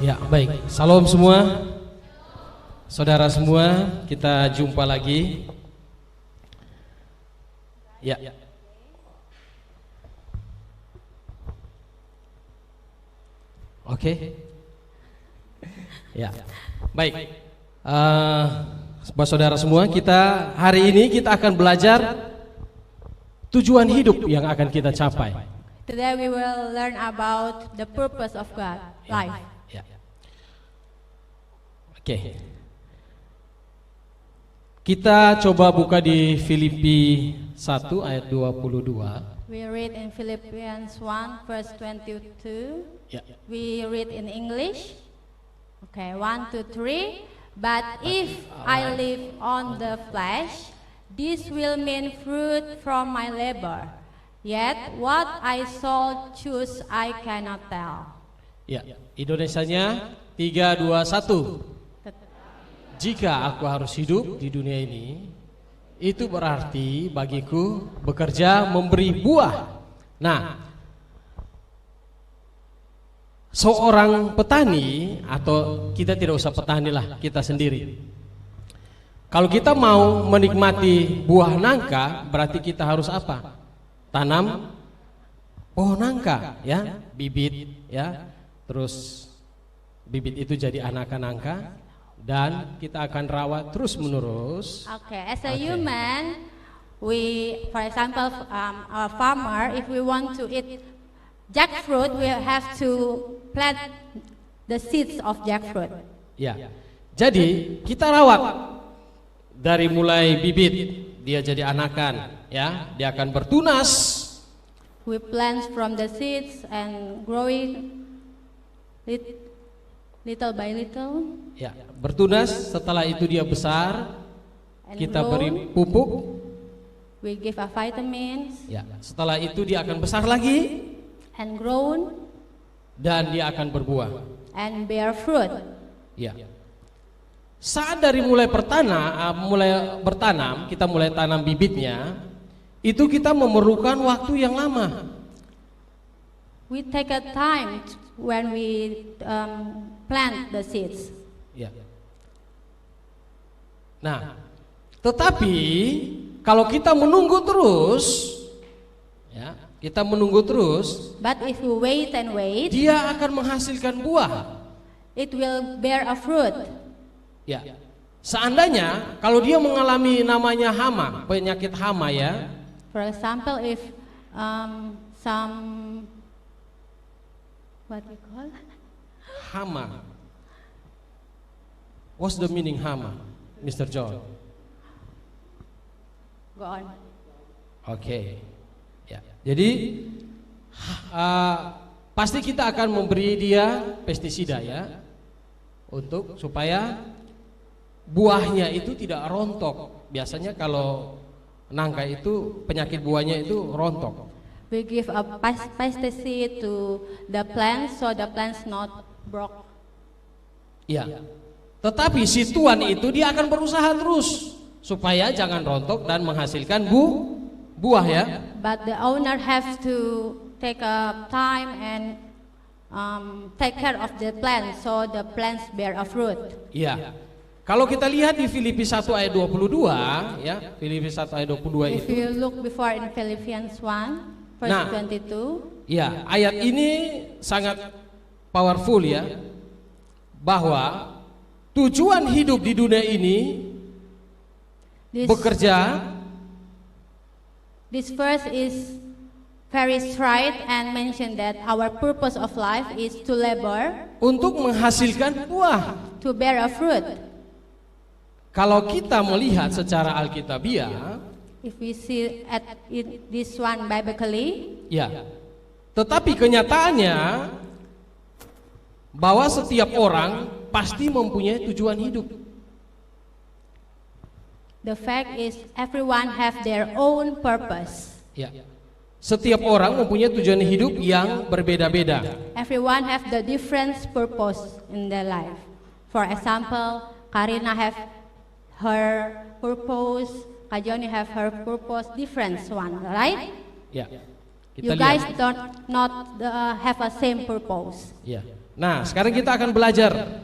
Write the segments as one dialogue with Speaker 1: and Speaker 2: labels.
Speaker 1: Ya, baik. Salam semua. Saudara semua, kita jumpa lagi. Ya. Oke. Ya. Baik. Saudara semua, kita hari ini kita akan belajar tujuan hidup yang akan kita capai.
Speaker 2: Today we will learn about the purpose of God, life.
Speaker 1: Ya. Oke. Kita coba buka di Filipi 1 ayat 22.
Speaker 2: We read in Philippians 1 verse 22.
Speaker 1: Ya.
Speaker 2: We read in English. Okay, 1, 2, 3. But if I live on the flesh, this will mean fruit from my labor. Yet what I shall choose I cannot tell.
Speaker 1: Ya, Indonesianya 3, 2, 1. Jika aku harus hidup di dunia ini, itu berarti bagiku bekerja memberi buah. Nah, seorang petani, atau kita tidak usah petani lah, kita sendiri. Kalau kita mau menikmati buah nangka, berarti kita harus apa? Tanam pohon nangka, ya, bibit, ya. Terus bibit itu jadi anakan nangka. Dan kita akan rawat terus menerus.
Speaker 2: Okay, as a human, for example, a farmer, if we want to eat jackfruit, we have to plant the seeds of jackfruit.
Speaker 1: Ya, jadi kita rawat dari mulai bibit, dia jadi anakan, ya, dia akan bertunas.
Speaker 2: We plant from the seeds and growing little by little.
Speaker 1: Ya, bertunas. Setelah itu dia besar, kita beri pupuk.
Speaker 2: We give a vitamins.
Speaker 1: Ya, setelah itu dia akan besar lagi
Speaker 2: and grown.
Speaker 1: Dan dia akan berbuah.
Speaker 2: And bear fruit.
Speaker 1: Ya. Saat dari mulai bertanam, kita mulai tanam bibitnya, itu kita memerlukan waktu yang lama.
Speaker 2: We take a time when we plant the seeds.
Speaker 1: Ya. Nah, tetapi kalau kita menunggu terus, ya, kita menunggu terus.
Speaker 2: But if we wait and wait,
Speaker 1: dia akan menghasilkan buah.
Speaker 2: It will bear a fruit.
Speaker 1: Ya. Seandainya kalau dia mengalami namanya hama, penyakit hama, ya.
Speaker 2: For example, if some what we call
Speaker 1: hama. What's the meaning hama, Mr. John?
Speaker 2: Go on.
Speaker 1: Oke. Ya. Jadi pasti kita akan memberi dia pestisida, ya, untuk supaya buahnya itu tidak rontok. Biasanya kalau nangka itu penyakit buahnya itu rontok.
Speaker 2: We give a pesticide to the plants so the plants not broke.
Speaker 1: Ya. Tetapi si tuan itu dia akan berusaha terus supaya jangan rontok dan menghasilkan buah, ya.
Speaker 2: But the owner have to take a time and take care of the plant so the plants bear a fruit.
Speaker 1: Ya. Kalau kita lihat di Filipi 1 ayat 22, ya, Filipi 1 ayat 22
Speaker 2: If
Speaker 1: itu.
Speaker 2: you look before in Philippians 1 verse 22.
Speaker 1: Ya, ayat ini sangat powerful, ya. Bahwa tujuan hidup di dunia ini bekerja.
Speaker 2: This verse is very straight and mention that our purpose of life is to labor,
Speaker 1: untuk menghasilkan buah.
Speaker 2: To bear a fruit.
Speaker 1: Kalau kita melihat secara alkitabiah,
Speaker 2: if we see at this one biblically,
Speaker 1: ya. Tetapi kenyataannya bahwa setiap orang pasti mempunyai tujuan hidup.
Speaker 2: The fact is everyone have their own purpose.
Speaker 1: Ya. Setiap orang mempunyai tujuan hidup yang berbeda-beda.
Speaker 2: Everyone have the different purpose in their life. For example, Karina have her purpose, Kak Joni have her purpose different one, right?
Speaker 1: Ya.
Speaker 2: You
Speaker 1: Kita
Speaker 2: guys
Speaker 1: lihat.
Speaker 2: don't not have a same purpose.
Speaker 1: Ya. Nah, sekarang kita akan belajar,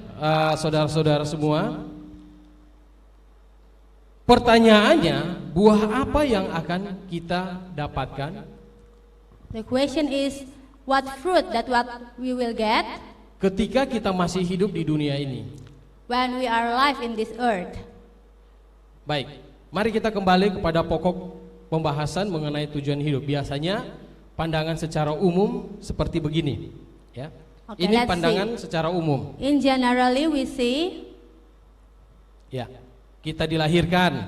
Speaker 1: saudara-saudara semua. Pertanyaannya, buah apa yang akan kita dapatkan
Speaker 2: The question is, what fruit that what we will get
Speaker 1: ketika kita masih hidup di dunia ini?
Speaker 2: when we are alive in this earth?
Speaker 1: Baik, mari kita kembali kepada pokok pembahasan mengenai tujuan hidup. Biasanya pandangan secara umum seperti begini, ya.
Speaker 2: Okay,
Speaker 1: Ini
Speaker 2: let's
Speaker 1: pandangan secara umum.
Speaker 2: In generally we see
Speaker 1: Ya, kita dilahirkan,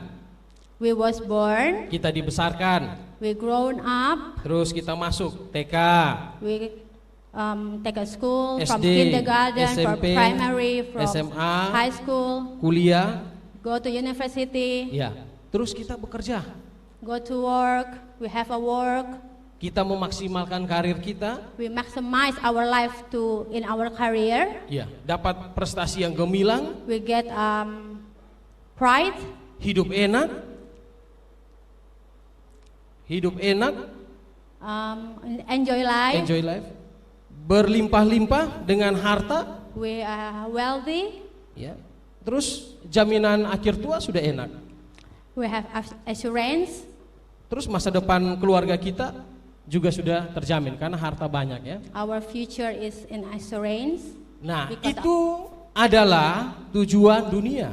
Speaker 2: we was born,
Speaker 1: kita dibesarkan,
Speaker 2: we grown up,
Speaker 1: terus kita masuk TK,
Speaker 2: we take a school from
Speaker 1: SD,
Speaker 2: kindergarten, from
Speaker 1: SMP,
Speaker 2: primary, from
Speaker 1: SMA,
Speaker 2: high school,
Speaker 1: kuliah,
Speaker 2: go to university,
Speaker 1: ya. Terus kita bekerja,
Speaker 2: go to work, we have a work,
Speaker 1: kita memaksimalkan karir kita,
Speaker 2: we maximize our life to in our career,
Speaker 1: ya, dapat prestasi yang gemilang,
Speaker 2: we get pride,
Speaker 1: hidup enak,
Speaker 2: enjoy life,
Speaker 1: enjoy life, berlimpah-limpah dengan harta,
Speaker 2: we are wealthy,
Speaker 1: ya. Terus jaminan akhir tua sudah enak.
Speaker 2: we have assurance,
Speaker 1: Terus masa depan keluarga kita juga sudah terjamin karena harta banyak, ya.
Speaker 2: our future is in assurance.
Speaker 1: Nah,
Speaker 2: Because
Speaker 1: itu adalah tujuan dunia.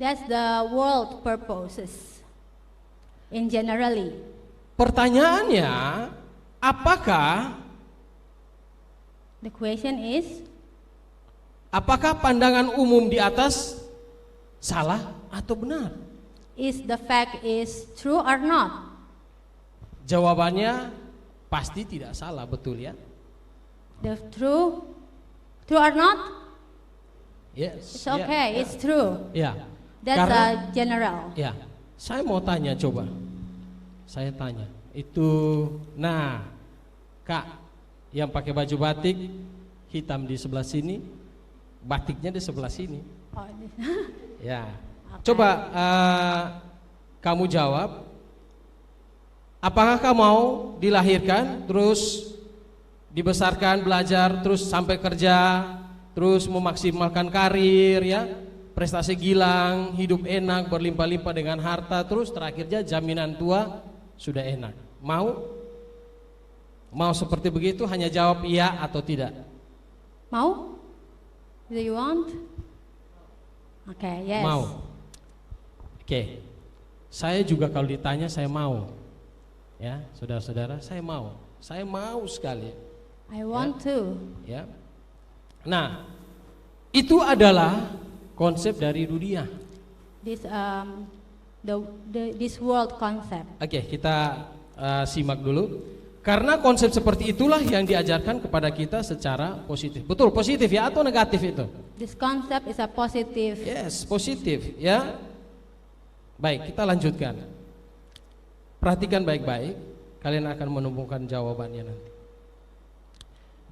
Speaker 2: That's the world purposes in generally.
Speaker 1: Pertanyaannya, apakah
Speaker 2: The question is,
Speaker 1: pandangan umum di atas salah atau benar?
Speaker 2: is the fact is true or not?
Speaker 1: Jawabannya pasti tidak salah, betul ya?
Speaker 2: The true or not?
Speaker 1: Yes.
Speaker 2: It's okay, it's true.
Speaker 1: Ya.
Speaker 2: That's
Speaker 1: Karena-
Speaker 2: general.
Speaker 1: Ya, saya mau tanya coba. Saya tanya. Itu, nah, Kak, yang pakai baju batik hitam di sebelah sini, batiknya di sebelah sini.
Speaker 2: Oh,
Speaker 1: Ya.
Speaker 2: Okay.
Speaker 1: Coba kamu jawab. Apakah kamu mau dilahirkan, terus dibesarkan, belajar, terus sampai kerja, terus memaksimalkan karir, ya, prestasi gilang, hidup enak, berlimpah-limpah dengan harta, terus terakhirnya jaminan tua sudah enak. Mau? Mau seperti begitu? Hanya jawab iya atau tidak.
Speaker 2: Mau? Do you want? Okay, yes.
Speaker 1: Mau. Oke. Saya juga kalau ditanya saya mau. Ya, saudara-saudara, saya mau. Saya mau sekali.
Speaker 2: I want to.
Speaker 1: Ya. Nah, itu adalah konsep dari dunia.
Speaker 2: This this world concept.
Speaker 1: Oke, kita simak dulu. Karena konsep seperti itulah yang diajarkan kepada kita secara positif. Betul, positif ya atau negatif itu?
Speaker 2: This concept is a positive.
Speaker 1: Yes, positif ya. Baik, kita lanjutkan. Perhatikan baik-baik, kalian akan menemukan jawabannya nanti.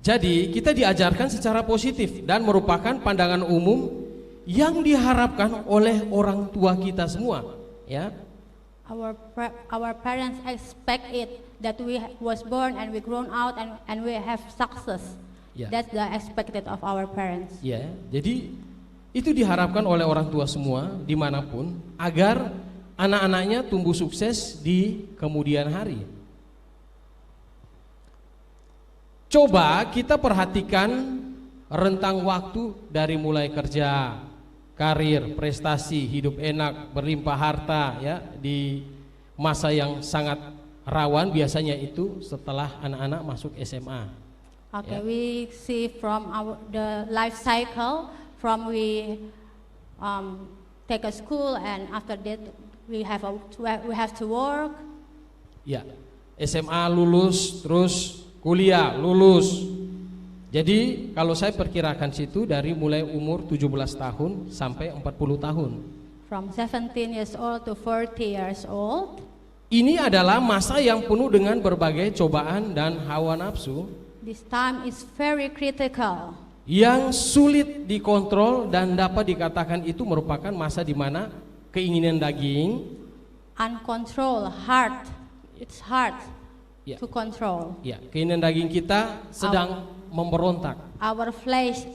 Speaker 1: Jadi, kita diajarkan secara positif dan merupakan pandangan umum yang diharapkan oleh orang tua kita semua, ya.
Speaker 2: Our parents expect it that we was born and we grown out and we have success.
Speaker 1: Ya.
Speaker 2: That's the expected of our parents.
Speaker 1: Ya, jadi itu diharapkan oleh orang tua semua dimanapun agar anak-anaknya tumbuh sukses di kemudian hari. Coba kita perhatikan rentang waktu dari mulai kerja, karir, prestasi, hidup enak, berlimpah harta, ya, di masa yang sangat rawan biasanya itu setelah anak-anak masuk SMA.
Speaker 2: Okay,
Speaker 1: Yeah.
Speaker 2: we see from the life cycle from we take a school and after that we have to work.
Speaker 1: Ya, SMA lulus, terus kuliah lulus. Jadi kalau saya perkirakan situ dari mulai umur 17 tahun sampai 40 tahun.
Speaker 2: From 17 years old to 40 years old.
Speaker 1: Ini adalah masa yang penuh dengan berbagai cobaan dan hawa nafsu
Speaker 2: This time is very critical.
Speaker 1: yang sulit dikontrol dan dapat dikatakan itu merupakan masa di mana keinginan daging
Speaker 2: uncontrolled, hard. It's hard
Speaker 1: Ya.
Speaker 2: to control.
Speaker 1: Ya, keinginan daging kita sedang memberontak.
Speaker 2: Our flesh,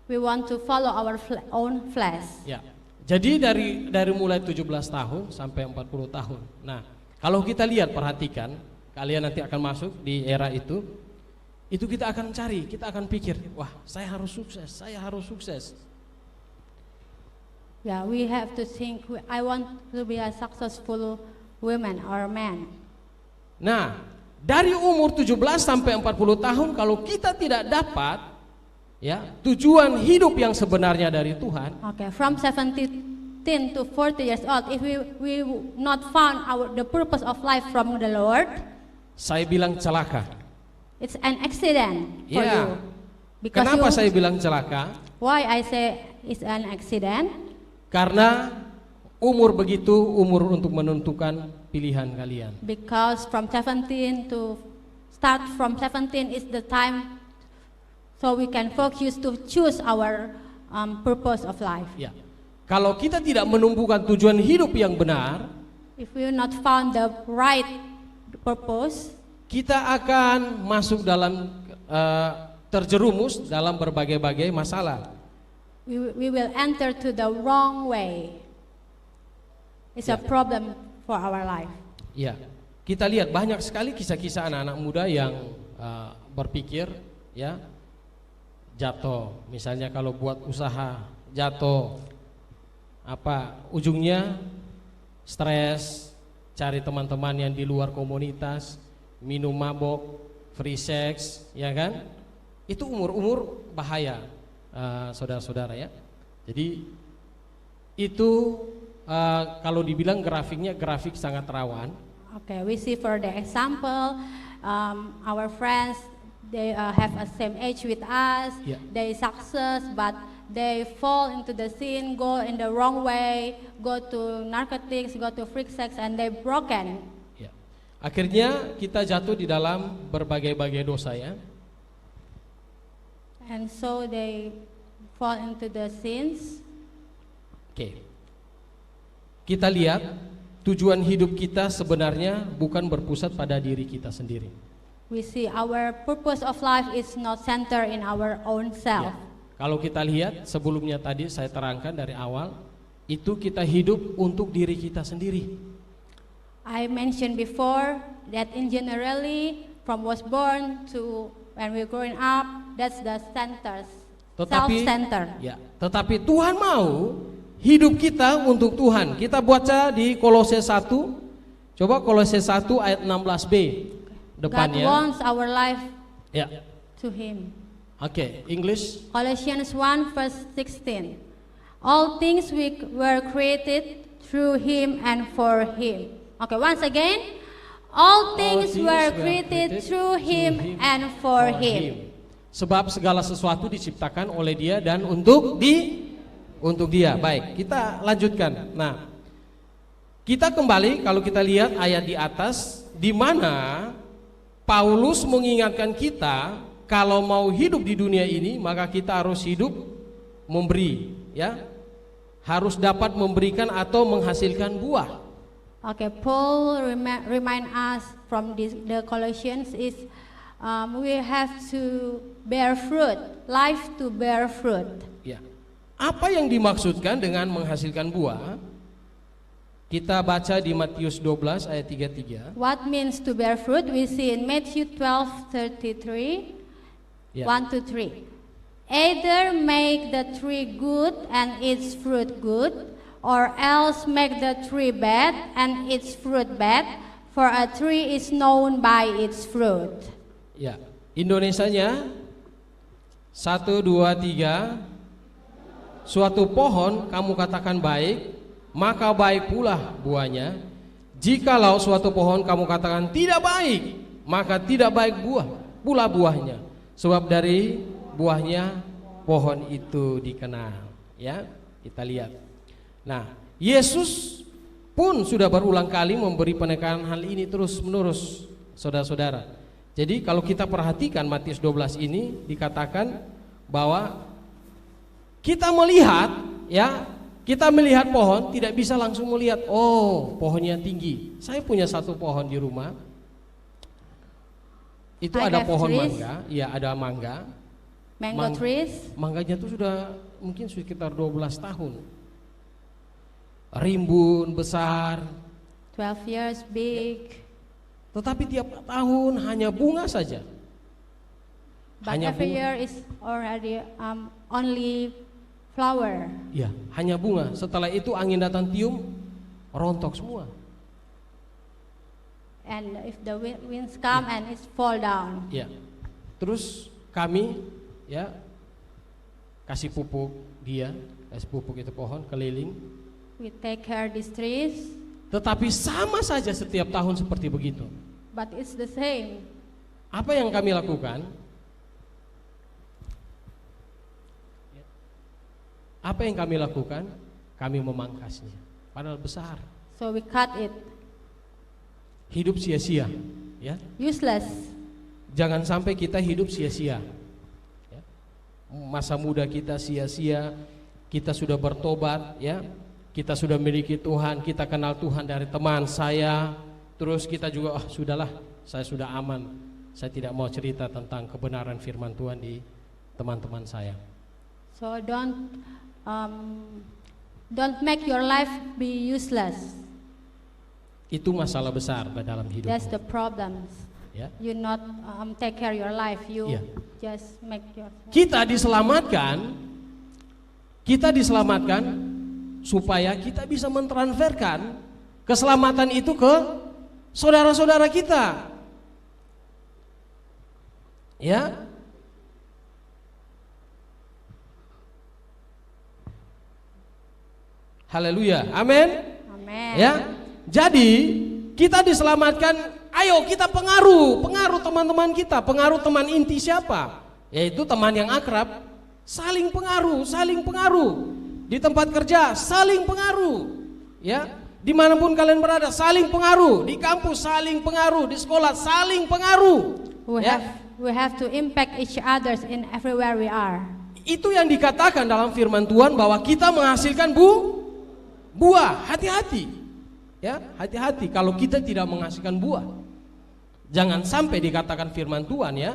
Speaker 2: we want to follow our own flesh.
Speaker 1: Ya. Jadi dari mulai 17 tahun sampai 40 tahun. Nah, kalau kita lihat, perhatikan, kalian nanti akan masuk di era itu kita akan cari, kita akan pikir, wah, saya harus sukses.
Speaker 2: Yeah, we have to think, I want to be a successful woman or man.
Speaker 1: Nah, dari umur 17 sampai 40 tahun kalau kita tidak dapat ya tujuan hidup yang sebenarnya dari Tuhan.
Speaker 2: Okay, from 17 to 40 years old, if we not found the purpose of life from the Lord,
Speaker 1: saya bilang celaka.
Speaker 2: it's an accident for
Speaker 1: Ya.
Speaker 2: you. Because
Speaker 1: Kenapa saya bilang celaka?
Speaker 2: why I say it's an accident?
Speaker 1: Karena umur begitu umur untuk menentukan pilihan kalian.
Speaker 2: Because from 17 is the time so we can focus to choose our purpose of life.
Speaker 1: Ya. Kalau kita tidak menumbuhkan tujuan hidup yang benar,
Speaker 2: If we not found the right purpose,
Speaker 1: kita akan masuk dalam terjerumus dalam berbagai-bagai masalah.
Speaker 2: we will enter to the wrong way. It's a problem for our life.
Speaker 1: Ya, kita lihat banyak sekali kisah-kisah anak-anak muda yang berpikir ya jatuh. Misalnya kalau buat usaha jatuh, ujungnya stres, cari teman-teman yang di luar komunitas, minum mabok, free sex, ya kan? Itu umur-umur bahaya, saudara-saudara ya. Jadi itu kalau dibilang grafik sangat rawan.
Speaker 2: Okay, we see for the example, our friends, they have a same age with us,
Speaker 1: Yeah.
Speaker 2: they success, but they fall into the sin, go in the wrong way, go to narcotics, go to freak sex, and they broken.
Speaker 1: Ya. Akhirnya kita jatuh di dalam berbagai-bagai dosa ya.
Speaker 2: And so they fall into the sins.
Speaker 1: Oke. Kita lihat tujuan hidup kita sebenarnya bukan berpusat pada diri kita sendiri.
Speaker 2: We see our purpose of life is not centered in our own self.
Speaker 1: Ya. Kalau kita lihat sebelumnya tadi saya terangkan dari awal, itu kita hidup untuk diri kita sendiri.
Speaker 2: I mentioned before that in generally from was born to when we're growing up, that's the centers, self-center.
Speaker 1: Ya, tetapi Tuhan mau hidup kita untuk Tuhan. Kita baca di Kolose 1. Coba Kolose 1 ayat 16b depannya.
Speaker 2: God wants our life
Speaker 1: Ya.
Speaker 2: to Him.
Speaker 1: Oke, English.
Speaker 2: Colossians 1 verse 16. All things were created through Him and for Him. Okay, once again. All things were created through Him and for Him.
Speaker 1: Sebab segala sesuatu diciptakan oleh Dia dan untuk Dia. Baik, kita lanjutkan. Nah, kita kembali kalau kita lihat ayat di atas, di mana Paulus mengingatkan kita kalau mau hidup di dunia ini maka kita harus hidup memberi, ya, harus dapat memberikan atau menghasilkan buah.
Speaker 2: Okay, Paul remind us from the Colossians is we have to bear fruit, life to bear fruit.
Speaker 1: Ya. Apa yang dimaksudkan dengan menghasilkan buah? Kita baca di Matius 12 ayat 33.
Speaker 2: What means to bear fruit? We see in Matthew 12:33,
Speaker 1: Ya.
Speaker 2: 1-3. Either make the tree good and its fruit good, or else make the tree bad and its fruit bad, for a tree is known by its fruit.
Speaker 1: Ya, Indonesianya 1, 2, 3. Suatu pohon kamu katakan baik, maka baik pula buahnya. Jikalau suatu pohon kamu katakan tidak baik, maka tidak baik pula buahnya. Sebab dari buahnya pohon itu dikenal. Ya, kita lihat. Nah, Yesus pun sudah berulang kali memberi penekanan hal ini terus menerus, saudara-saudara. Jadi kalau kita perhatikan Matius 12 ini dikatakan bahwa kita melihat, ya, Kita melihat pohon tidak bisa langsung melihat, oh pohonnya tinggi. Saya punya satu pohon di rumah. Itu
Speaker 2: I
Speaker 1: ada
Speaker 2: have
Speaker 1: pohon
Speaker 2: trees.
Speaker 1: mangga, ya ada mangga.
Speaker 2: Mango trees,
Speaker 1: Mangganya itu sudah mungkin sekitar 12 tahun. Rimbun besar,
Speaker 2: 12 years big.
Speaker 1: tetapi tiap tahun hanya bunga saja.
Speaker 2: But
Speaker 1: Hanya
Speaker 2: every
Speaker 1: bunga.
Speaker 2: year is already only flower.
Speaker 1: Ya, hanya bunga. Setelah itu angin datang tiup, rontok semua.
Speaker 2: And if the winds come and it fall down.
Speaker 1: Ya. Terus kami ya kasih pupuk dia, kasih pupuk itu pohon keliling.
Speaker 2: We take care these trees,
Speaker 1: Tetapi sama saja setiap tahun seperti begitu.
Speaker 2: but it's the same.
Speaker 1: Apa yang kami lakukan? Apa yang kami lakukan? Kami memangkasnya. Padahal besar.
Speaker 2: So we cut it.
Speaker 1: Hidup sia-sia, ya.
Speaker 2: Useless.
Speaker 1: Jangan sampai kita hidup sia-sia. Ya. Masa muda kita sia-sia. Kita sudah bertobat, ya. Kita sudah memiliki Tuhan, kita kenal Tuhan dari teman saya. Terus kita juga, sudahlah, saya sudah aman. Saya tidak mau cerita tentang kebenaran firman Tuhan di teman-teman saya.
Speaker 2: So don't make your life be useless.
Speaker 1: Itu masalah besar dalam hidup.
Speaker 2: That's the problem.
Speaker 1: Ya.
Speaker 2: You not take care your life. You
Speaker 1: Yeah.
Speaker 2: just make your.
Speaker 1: Kita diselamatkan supaya kita bisa mentransferkan keselamatan itu ke saudara-saudara kita. Ya. Haleluya. Amin.
Speaker 2: Amen.
Speaker 1: Ya. Jadi kita diselamatkan, ayo kita pengaruh teman-teman kita, pengaruh teman inti siapa? Yaitu teman yang akrab, saling pengaruh. Di tempat kerja saling pengaruh. Ya, dimanapun kalian berada saling pengaruh, di kampus saling pengaruh, di sekolah saling pengaruh.
Speaker 2: We have to impact each others in everywhere we are.
Speaker 1: Itu yang dikatakan dalam firman Tuhan bahwa kita menghasilkan buah. Hati-hati. Ya, hati-hati kalau kita tidak menghasilkan buah. Jangan sampai dikatakan firman Tuhan ya,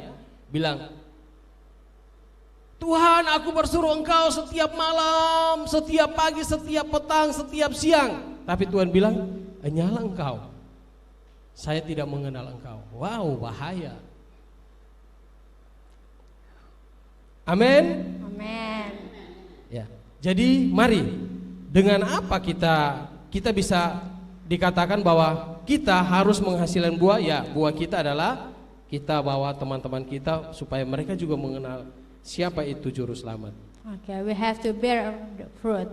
Speaker 1: bilang, Tuhan aku bersuruh engkau setiap malam, setiap pagi, setiap petang, setiap siang. Tapi Tuhan bilang, nyala engkau, saya tidak mengenal engkau. Wow, bahaya. Amin.
Speaker 2: Amen.
Speaker 1: Ya. Jadi mari, dengan apa kita bisa dikatakan bahwa kita harus menghasilkan buah? Ya, buah kita adalah kita bawa teman-teman kita supaya mereka juga mengenal siapa itu juru selamat.
Speaker 2: Okay, we have to bear the fruit.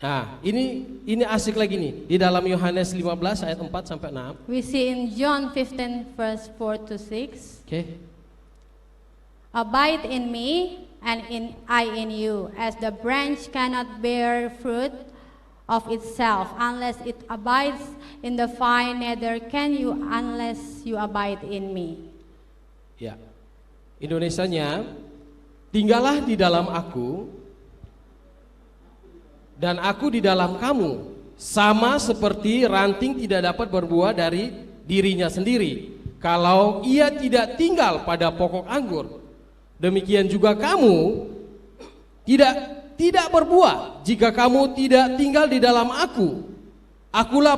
Speaker 1: Nah, ini asik lagi nih di dalam Yohanes 15 ayat 4 sampai 6.
Speaker 2: We see in John 15 verse 4 to 6.
Speaker 1: Oke.
Speaker 2: Abide in me and I in you, as the branch cannot bear fruit of itself unless it abides in the vine, neither can you unless you abide in me.
Speaker 1: Ya. Indonesianya, tinggallah di dalam aku dan aku di dalam kamu, sama seperti ranting tidak dapat berbuah dari dirinya sendiri kalau ia tidak tinggal pada pokok anggur. Demikian juga kamu tidak berbuah jika kamu tidak tinggal di dalam aku. Akulah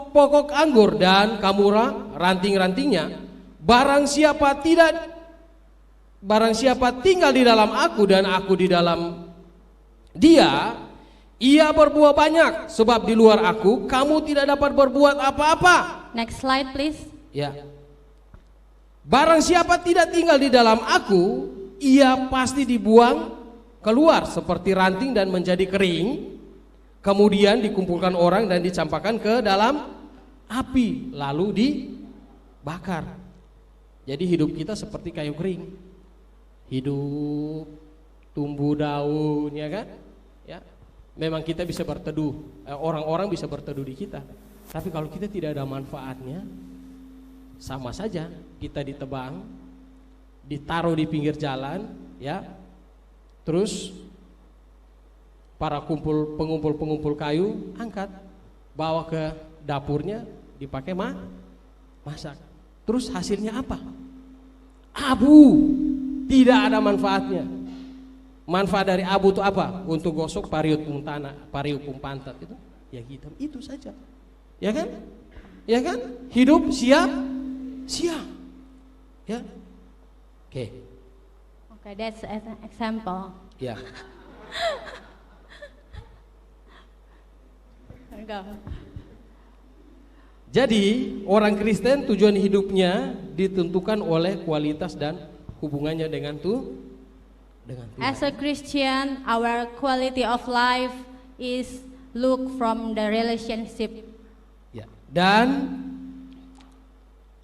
Speaker 1: pokok anggur dan kamulah ranting-rantingnya. Barang siapa tinggal di dalam aku dan aku di dalam dia, ia berbuah banyak, sebab di luar aku kamu tidak dapat berbuat apa-apa.
Speaker 2: Next slide please.
Speaker 1: Ya. Barang siapa tidak tinggal di dalam aku, ia pasti dibuang keluar seperti ranting dan menjadi kering, kemudian dikumpulkan orang dan dicampakkan ke dalam api lalu dibakar. Jadi hidup kita seperti kayu kering, hidup tumbuh daun, ya kan? Ya, memang kita bisa berteduh, orang-orang bisa berteduh di kita, tapi kalau kita tidak ada manfaatnya, sama saja kita ditebang, ditaruh di pinggir jalan, ya. Terus para pengumpul kayu, angkat, bawa ke dapurnya, dipakai masak. Terus hasilnya apa? Abu, tidak ada manfaatnya. Manfaat dari abu itu apa? Untuk gosok pariupum pantat itu, ya hitam, itu saja. Ya kan? Ya kan? Hidup siap. Ya. Oke.
Speaker 2: Okay, that's an example.
Speaker 1: Ya.
Speaker 2: Go.
Speaker 1: Jadi orang Kristen tujuan hidupnya ditentukan oleh kualitas dan hubungannya dengan Tuhan.
Speaker 2: As a Christian, our quality of life is look from the relationship.
Speaker 1: Ya. Dan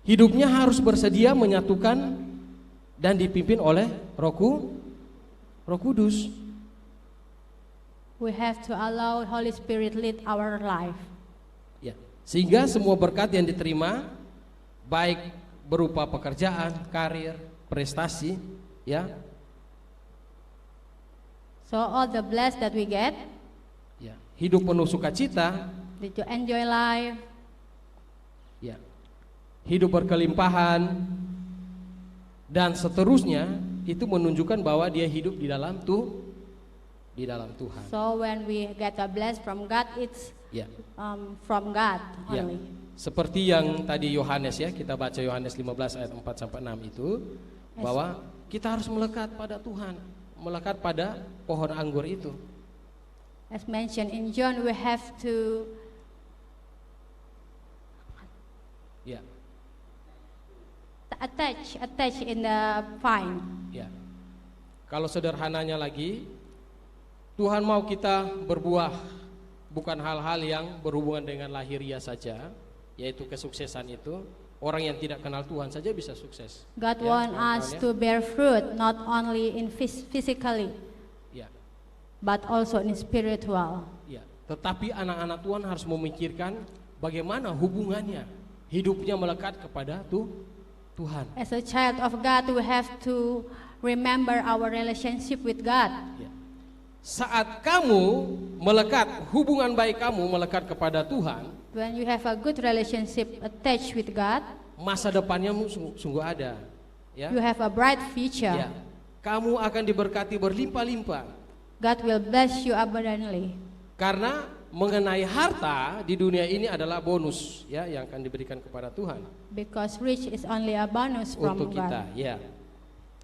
Speaker 1: hidupnya harus bersedia menyatukan dan dipimpin oleh Roh Kudus.
Speaker 2: We have to allow Holy Spirit lead our life.
Speaker 1: Ya. Sehingga semua berkat yang diterima, baik berupa pekerjaan, karir, prestasi, ya.
Speaker 2: So all the blessed that we get,
Speaker 1: Ya. Hidup penuh sukacita,
Speaker 2: to enjoy life,
Speaker 1: ya. Hidup berkelimpahan dan seterusnya, itu menunjukkan bahwa dia hidup di dalam Tuhan.
Speaker 2: So when we get a bless from God, it's
Speaker 1: Ya.
Speaker 2: From God
Speaker 1: Ya.
Speaker 2: only.
Speaker 1: Seperti yang tadi Yohanes, ya, kita baca Yohanes 15 ayat 4 sampai 6 itu, bahwa kita harus melekat pada Tuhan, melekat pada pohon anggur itu.
Speaker 2: As mentioned in John, we have to
Speaker 1: Ya.
Speaker 2: attach in the vine.
Speaker 1: Ya. Kalau sederhananya lagi, Tuhan mau kita berbuah, bukan hal-hal yang berhubungan dengan lahiriah saja, yaitu kesuksesan itu. Orang yang tidak kenal Tuhan saja bisa sukses.
Speaker 2: God
Speaker 1: Ya,
Speaker 2: want us to bear fruit not only in physically,
Speaker 1: Ya.
Speaker 2: but also in spiritual.
Speaker 1: Ya. Tetapi anak-anak Tuhan harus memikirkan bagaimana hubungannya, hidupnya melekat kepada Tuhan.
Speaker 2: As a child of God, we have to remember our relationship with God.
Speaker 1: Ya. Saat kamu melekat, hubungan baik kamu melekat kepada Tuhan,
Speaker 2: When you have a good relationship attached with God,
Speaker 1: masa depannya sungguh ada. Ya.
Speaker 2: you have a bright future.
Speaker 1: Ya. Kamu akan diberkati berlimpah-limpah.
Speaker 2: God will bless you abundantly.
Speaker 1: Karena mengenai harta di dunia ini adalah bonus, ya, yang akan diberikan kepada Tuhan
Speaker 2: Because rich is only a bonus from
Speaker 1: untuk kita,
Speaker 2: God.
Speaker 1: ya.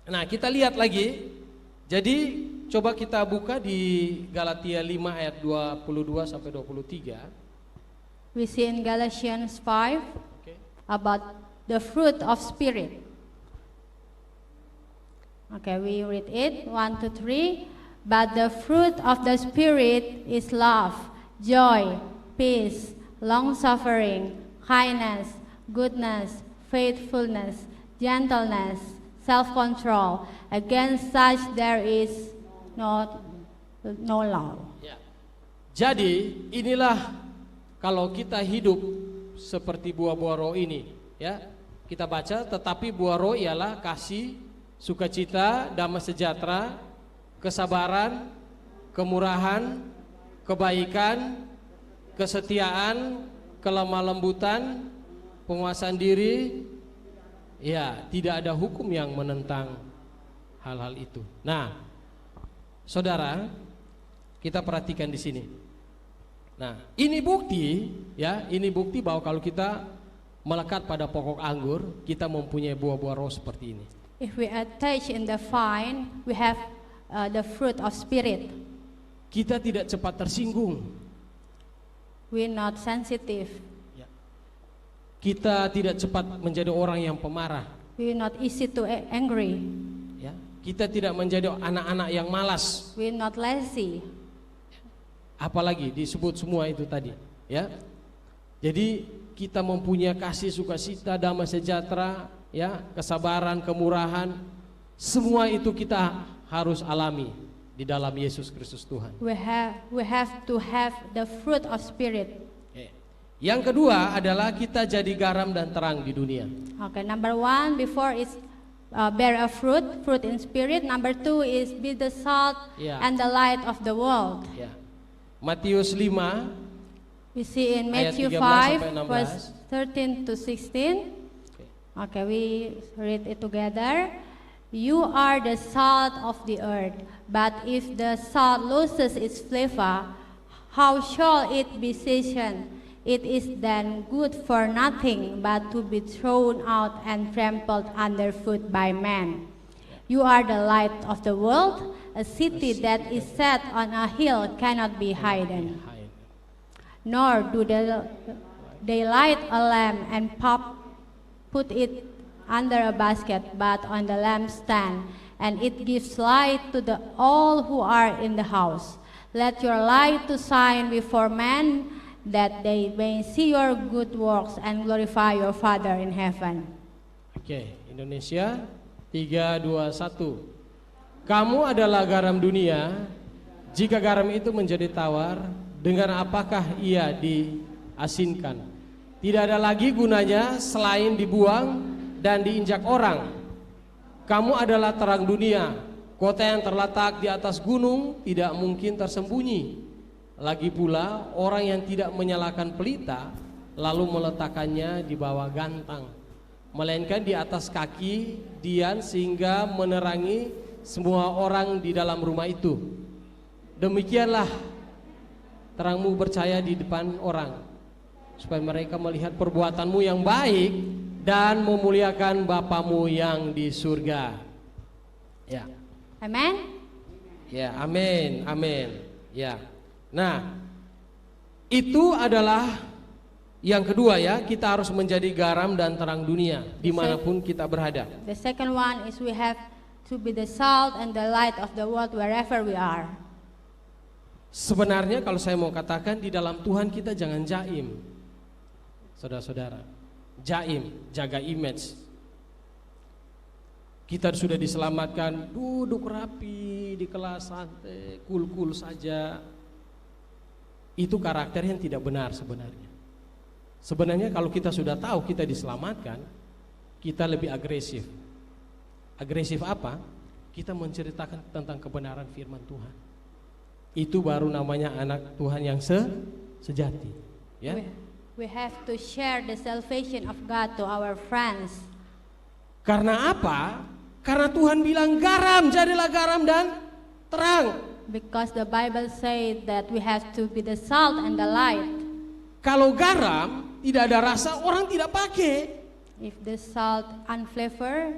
Speaker 1: Nah, kita lihat lagi. Jadi coba kita buka di Galatia 5 ayat 22 sampai 23.
Speaker 2: We see in Galatians 5
Speaker 1: Oke.
Speaker 2: about the fruit of spirit. Okay, we read it 1 to 3. But the fruit of the spirit is love, joy, peace, long-suffering, kindness, goodness, faithfulness, gentleness, self-control. Against such there is no law.
Speaker 1: Ya. Jadi inilah kalau kita hidup seperti buah-buah roh ini, ya. Kita baca, tetapi buah roh ialah kasih, sukacita, damai sejahtera, kesabaran, kemurahan, kebaikan, kesetiaan, kelemah lembutan, penguasaan diri. Ya, tidak ada hukum yang menentang hal-hal itu. Nah, saudara, kita perhatikan di sini. Nah, ini bukti, ya, ini bukti bahwa kalau kita melekat pada pokok anggur, kita mempunyai buah-buah roh seperti ini.
Speaker 2: If we attach in the vine, we have the fruit of spirit.
Speaker 1: Kita tidak cepat tersinggung.
Speaker 2: We're not sensitive.
Speaker 1: Ya. Kita tidak cepat menjadi orang yang pemarah.
Speaker 2: We're not easy to angry.
Speaker 1: Ya. Kita tidak menjadi anak-anak yang malas.
Speaker 2: We're not lazy.
Speaker 1: Apalagi disebut semua itu tadi, ya. Jadi kita mempunyai kasih, sukacita, damai sejahtera, ya, kesabaran, kemurahan, semua itu kita harus alami di dalam Yesus Kristus Tuhan.
Speaker 2: We have to have the fruit of spirit.
Speaker 1: Yang kedua adalah kita jadi garam dan terang di dunia.
Speaker 2: Okay, number one, before it's bear a fruit in spirit. Number 2 is be the salt
Speaker 1: Yeah.
Speaker 2: and the light of the world.
Speaker 1: Ya. Matius 5
Speaker 2: We see in
Speaker 1: Ayat
Speaker 2: Matthew
Speaker 1: 13
Speaker 2: 5,
Speaker 1: sampai 16.
Speaker 2: verse 13 to 16. Okay, we read it together. You are the salt of the earth, but if the salt loses its flavor, how shall it be seasoned? It is then good for nothing but to be thrown out and trampled underfoot by men. You are the light of the world. A city that is set on a hill cannot be hidden. Nor do they light a lamp and put it under a basket, but on the lampstand, and it gives light to all who are in the house. Let your light to shine before men, that they may see your good works and glorify your Father in heaven.
Speaker 1: Oke, Indonesia 3, 2, 1. Kamu adalah garam dunia. Jika garam itu menjadi tawar, dengan apakah ia diasinkan? Tidak ada lagi gunanya selain dibuang dan diinjak orang. Kamu adalah terang dunia. Kota yang terletak di atas gunung tidak mungkin tersembunyi. Lagi pula orang yang tidak menyalakan pelita lalu meletakkannya di bawah gantang, melainkan di atas kaki dian sehingga menerangi semua orang di dalam rumah itu. Demikianlah terangmu bercahaya di depan orang, supaya mereka melihat perbuatanmu yang baik dan memuliakan Bapamu yang di surga. Ya.
Speaker 2: Amen.
Speaker 1: Ya, amin, amin. Ya. Nah, itu adalah yang kedua ya, kita harus menjadi garam dan terang dunia dimanapun kita berada.
Speaker 2: The second one is we have to be the salt and the light of the world wherever we are.
Speaker 1: Sebenarnya kalau saya mau katakan, di dalam Tuhan kita jangan jaim, saudara-saudara. Jaim, jaga image. Kita sudah diselamatkan, duduk rapi di kelas, santai, cool saja. Itu karakter yang tidak benar sebenarnya. Sebenarnya kalau kita sudah tahu kita diselamatkan, kita lebih agresif. Agresif apa? Kita menceritakan tentang kebenaran firman Tuhan. Itu baru namanya anak Tuhan yang sejati. Ya.
Speaker 2: We have to share the salvation of God to our friends.
Speaker 1: Karena apa? Karena Tuhan bilang garam, jadilah garam dan terang.
Speaker 2: Because the Bible says that we have to be the salt and the light.
Speaker 1: Kalau garam tidak ada rasa, orang tidak pakai.
Speaker 2: If the salt unflavored,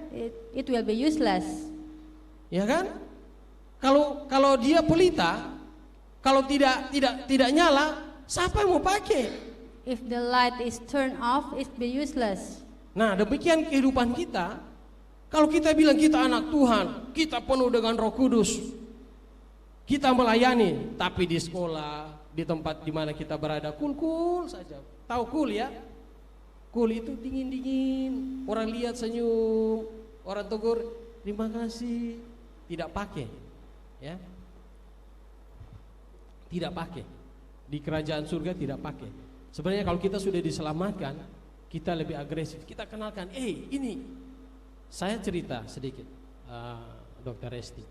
Speaker 2: it will be useless.
Speaker 1: Ya kan? Kalau dia pelita, kalau tidak nyala, siapa yang mau pakai?
Speaker 2: If the light is turned off, it be useless.
Speaker 1: Nah, demikian kehidupan kita. Kalau kita bilang kita anak Tuhan, kita penuh dengan Roh Kudus, kita melayani, tapi di sekolah, di tempat di mana kita berada, cool saja. Tahu cool ya? Cool itu dingin, orang lihat senyum, orang tegur terima kasih, tidak pakai, ya, tidak pakai. Di kerajaan surga tidak pakai. Sebenarnya kalau kita sudah diselamatkan, kita lebih agresif. Kita kenalkan, ini. Saya cerita sedikit, Dr. Resti,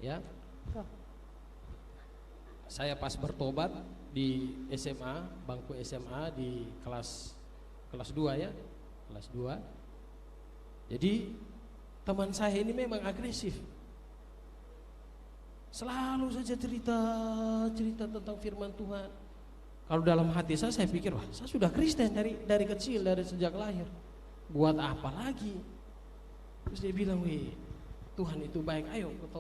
Speaker 1: ya. Saya pas bertobat di SMA, bangku SMA di kelas 2 ya, kelas 2. Jadi teman saya ini memang agresif. Selalu saja cerita tentang firman Tuhan. Kalau dalam hati saya pikir, wah, saya sudah Kristen dari kecil, dari sejak lahir. Buat apa lagi? Terus dia bilang, wih, Tuhan itu baik, ayo kita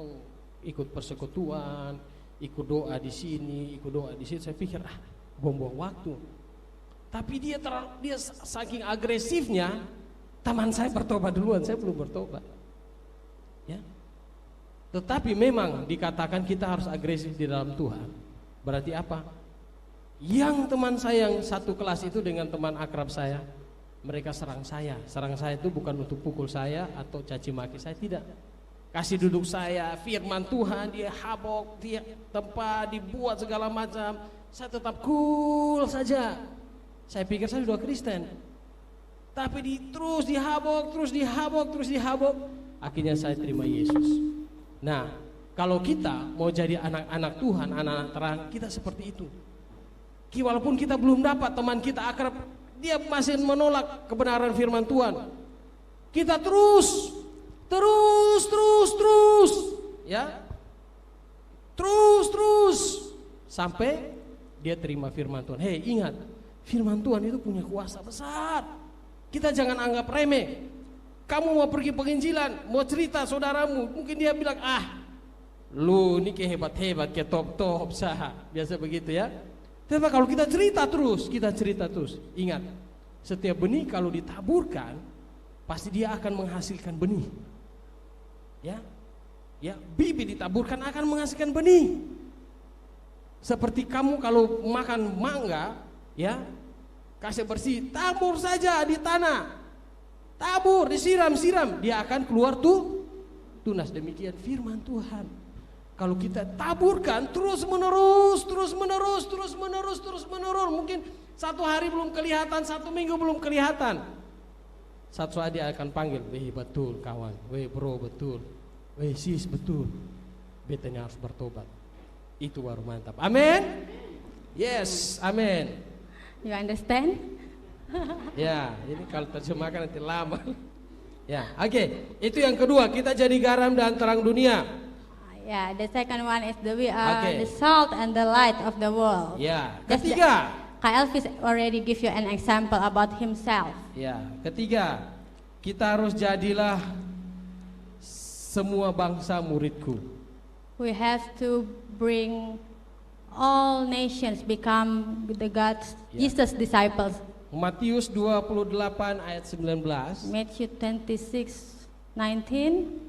Speaker 1: ikut persekutuan, ikut doa di sini, ikut doa di sini. Saya pikir, buang-buang waktu. Tapi dia saking agresifnya, teman saya bertobat duluan, saya belum bertobat. Ya. Tetapi memang dikatakan kita harus agresif di dalam Tuhan. Berarti apa? Yang teman saya yang satu kelas itu dengan teman akrab saya, mereka serang saya. Serang saya itu bukan untuk pukul saya atau caci maki saya, tidak. Kasih duduk saya, firman Tuhan, dia habok, dia tempat dibuat segala macam. Saya tetap cool saja. Saya pikir saya sudah Kristen. Tapi terus dihabok. Akhirnya saya terima Yesus. Nah, kalau kita mau jadi anak-anak Tuhan, anak-anak terang, kita seperti itu. Walaupun kita belum dapat teman kita akrab, dia masih menolak kebenaran firman Tuhan. Kita terus, ya, terus, sampai dia terima firman Tuhan. Hei, ingat, firman Tuhan itu punya kuasa besar. Kita jangan anggap remeh. Kamu mau pergi penginjilan, mau cerita saudaramu, mungkin dia bilang, lu ini kayak hebat-hebat, kayak top-top sah. Biasa begitu ya. Tapi kalau kita cerita terus, ingat, setiap benih kalau ditaburkan, pasti dia akan menghasilkan benih. Ya, bibit ditaburkan akan menghasilkan benih. Seperti kamu kalau makan mangga, ya, kasih bersih, tabur saja di tanah, tabur, disiram, dia akan keluar tunas. Demikian firman Tuhan. Kalau kita taburkan terus menerus, mungkin 1 hari belum kelihatan, 1 minggu belum kelihatan. Satu saat dia akan panggil, weh betul kawan, weh bro betul, weh sis betul, betanya harus bertobat. Itu baru mantap. Amin. Yes, amin.
Speaker 2: You understand?
Speaker 1: Ya, ini kalau terjemahkan nanti lama. Ya, oke. Itu yang kedua, kita jadi garam dan terang dunia.
Speaker 2: Yeah, the second one is we are the salt and the light of the world.
Speaker 1: Ya, ketiga.
Speaker 2: Kak Elvis already give you an example about himself.
Speaker 1: Ya, ketiga, kita harus jadilah semua bangsa muridku.
Speaker 2: We have to bring all nations become the God's Jesus disciples.
Speaker 1: Matius 28 ayat 19.
Speaker 2: Matthew 26:19.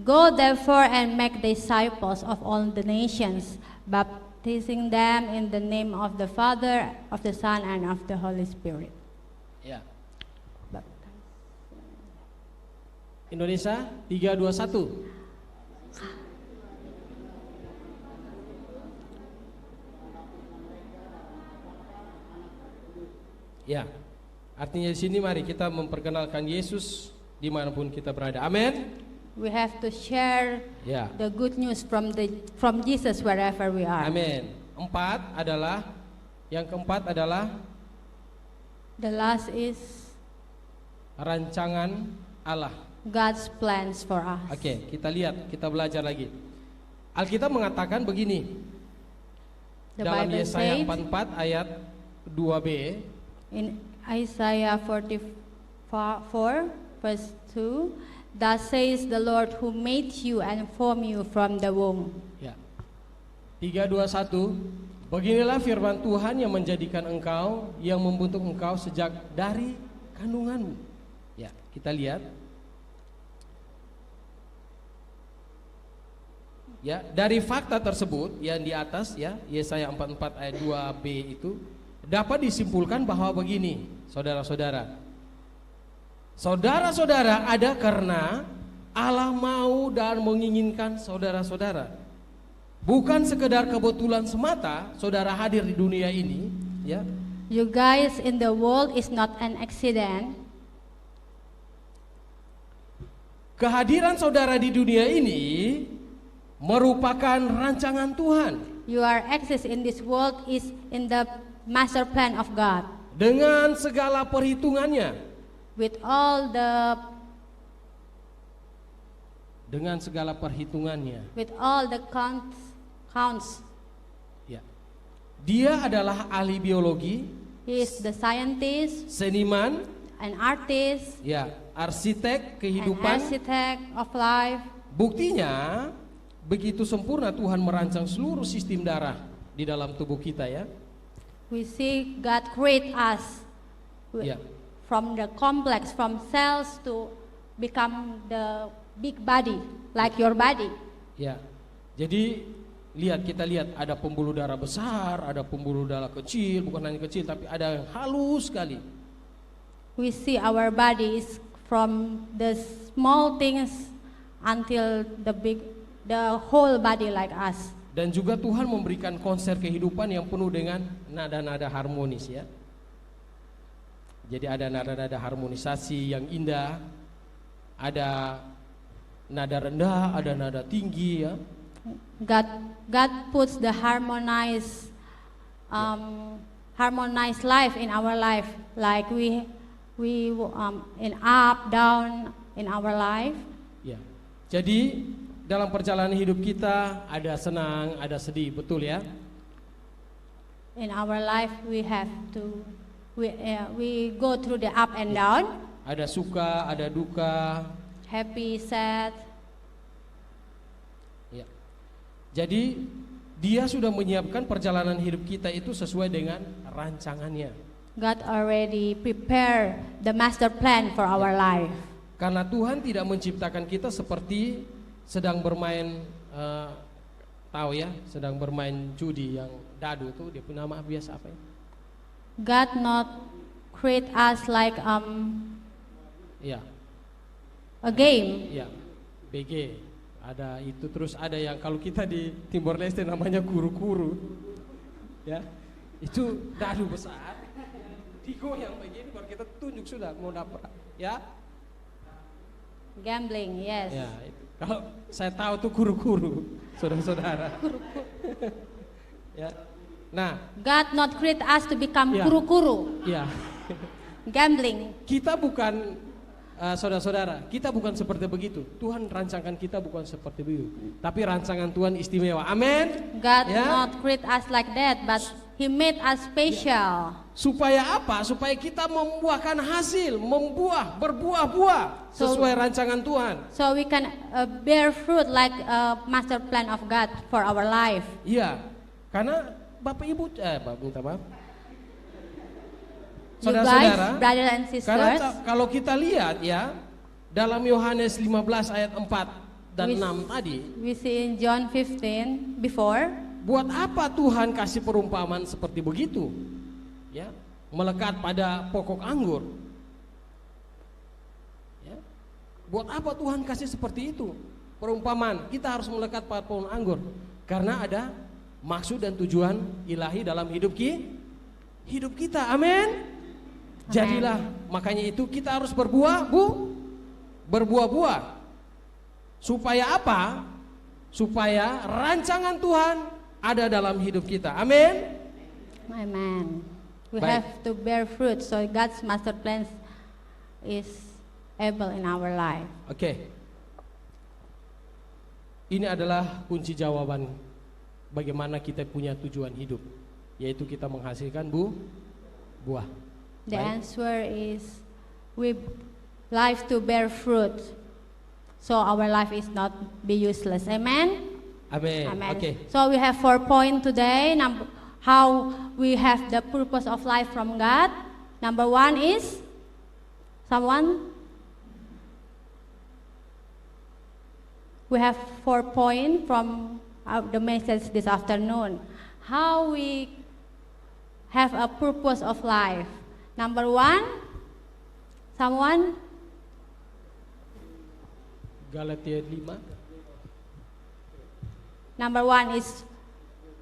Speaker 2: Go therefore and make disciples of all the nations, baptizing them in the name of the Father, of the Son, and of the Holy Spirit.
Speaker 1: Ya. Indonesia 3, 2, 1. Ya, artinya di sini mari kita memperkenalkan Yesus dimanapun kita berada. Amin.
Speaker 2: We have to share the good news from Jesus wherever we are.
Speaker 1: Amin. Yang keempat adalah
Speaker 2: the last is
Speaker 1: rancangan Allah.
Speaker 2: God's plans for us.
Speaker 1: Oke, kita lihat, kita belajar lagi. Alkitab mengatakan begini. Dalam Yesaya 44 ayat 2b.
Speaker 2: In Isaiah 44 verse 2. Thus says the Lord who made you and formed you from the womb.
Speaker 1: Ya. 3, 2, 1. Beginilah firman Tuhan yang menjadikan engkau, yang membentuk engkau sejak dari kandunganmu. Ya, kita lihat. Ya, dari fakta tersebut yang di atas ya, Yesaya 44 ayat 2b itu dapat disimpulkan bahwa begini, saudara-saudara. Saudara-saudara ada karena Allah mau dan menginginkan saudara-saudara. Bukan sekedar kebetulan semata saudara hadir di dunia ini, ya.
Speaker 2: You guys in the world is not an accident.
Speaker 1: Kehadiran saudara di dunia ini merupakan rancangan Tuhan.
Speaker 2: Your access in this world is in the master plan of God.
Speaker 1: Dengan segala perhitungannya.
Speaker 2: With all the
Speaker 1: dengan segala perhitungannya.
Speaker 2: With all the counts.
Speaker 1: Ya. Dia adalah ahli biologi.
Speaker 2: He is the scientist.
Speaker 1: Seniman.
Speaker 2: An artist.
Speaker 1: Ya, arsitek kehidupan.
Speaker 2: An architect of life.
Speaker 1: Buktinya begitu sempurna Tuhan merancang seluruh sistem darah di dalam tubuh kita ya.
Speaker 2: We see God create us.
Speaker 1: Ya.
Speaker 2: From the complex, from cells to become the big body, like your body.
Speaker 1: Ya, jadi kita lihat ada pembuluh darah besar, ada pembuluh darah kecil, bukan hanya kecil, tapi ada yang halus sekali.
Speaker 2: We see our bodies from the small things until the whole body like us.
Speaker 1: Dan juga Tuhan memberikan konser kehidupan yang penuh dengan nada-nada harmonis ya. Jadi ada nada-nada harmonisasi yang indah, ada nada rendah, ada nada tinggi ya.
Speaker 2: God puts the harmonized life in our life, like we in up down in our life.
Speaker 1: Ya. Jadi dalam perjalanan hidup kita ada senang, ada sedih, betul ya?
Speaker 2: In our life we have to we go through the up and down.
Speaker 1: Ada suka, ada duka.
Speaker 2: Happy, sad.
Speaker 1: Ya. Jadi Dia sudah menyiapkan perjalanan hidup kita itu sesuai dengan rancangannya.
Speaker 2: God already prepare the master plan for our life.
Speaker 1: Karena Tuhan tidak menciptakan kita seperti sedang bermain tahu ya, sedang bermain judi yang dadu tuh, dia punya nama biasa apa ya?
Speaker 2: God not create us like
Speaker 1: ya.
Speaker 2: a game.
Speaker 1: Ya. BG. Ada itu, terus ada yang kalau kita di Timor Leste namanya kuru-kuru. Ya. Itu dadu besar. Digoyang begini baru kita tunjuk sudah mau dapat, ya.
Speaker 2: Gambling, yes.
Speaker 1: Ya, itu. Kalau saya tahu tuh kuru-kuru, saudara-saudara. Ya. Nah,
Speaker 2: God not create us to become kuru-kuru.
Speaker 1: Ya.
Speaker 2: Gambling.
Speaker 1: Kita bukan saudara-saudara, kita bukan seperti begitu. Tuhan rancangkan kita bukan seperti begitu. Tapi rancangan Tuhan istimewa. Amin.
Speaker 2: God not create us like that, but He made us special.
Speaker 1: Supaya apa? Supaya kita membuahkan hasil, berbuah-buah sesuai rancangan Tuhan.
Speaker 2: So we can bear fruit like a master plan of God for our life.
Speaker 1: Iya. Karena Bapak Ibu minta maaf.
Speaker 2: You guys, brother and sisters.
Speaker 1: Karena kalau kita lihat ya, dalam Yohanes 15 ayat 4 dan 6 tadi,
Speaker 2: we see in John 15 before.
Speaker 1: Buat apa Tuhan kasih perumpamaan seperti begitu? Ya, melekat pada pokok anggur. Ya. Buat apa Tuhan kasih seperti itu? Perumpamaan, kita harus melekat pada pohon anggur karena ada maksud dan tujuan ilahi dalam hidup kita. Amin. Jadilah, makanya itu kita harus berbuah-buah. Supaya apa? Supaya rancangan Tuhan ada dalam hidup kita. Amin.
Speaker 2: Amen. We
Speaker 1: Baik.
Speaker 2: have to bear fruit, so God's master plan is able in our life.
Speaker 1: Oke. Ini adalah kunci jawaban bagaimana kita punya tujuan hidup, yaitu kita menghasilkan buah.
Speaker 2: The
Speaker 1: Baik.
Speaker 2: answer is we life to bear fruit, so our life is not be useless. Amen.
Speaker 1: Amin.
Speaker 2: Amen.
Speaker 1: Oke.
Speaker 2: So we have 4 points today. How we have the purpose of life from God. Number 1 is someone. We have 4 points from the message this afternoon. How we have a purpose of life. Number 1, someone.
Speaker 1: Galatia 5.
Speaker 2: Number 1 is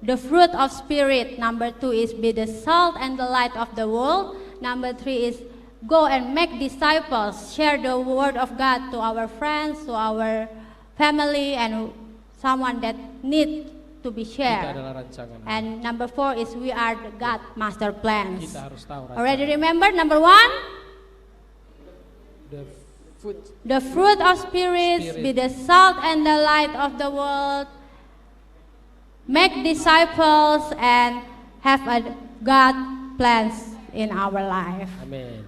Speaker 2: the fruit of spirit. Number 2 is be the salt and the light of the world. Number 3 is go and make disciples. Share the word of God to our friends, to our family, and someone that need to be
Speaker 1: Kita
Speaker 2: shared.
Speaker 1: adalah rancangan.
Speaker 2: And number 4 is we are the God master plans.
Speaker 1: Kita harus tahu rancangan.
Speaker 2: Already remember number 1? The fruit of spirits, be the salt and the light of the world. Make disciples and have a God plans in our life.
Speaker 1: Amin.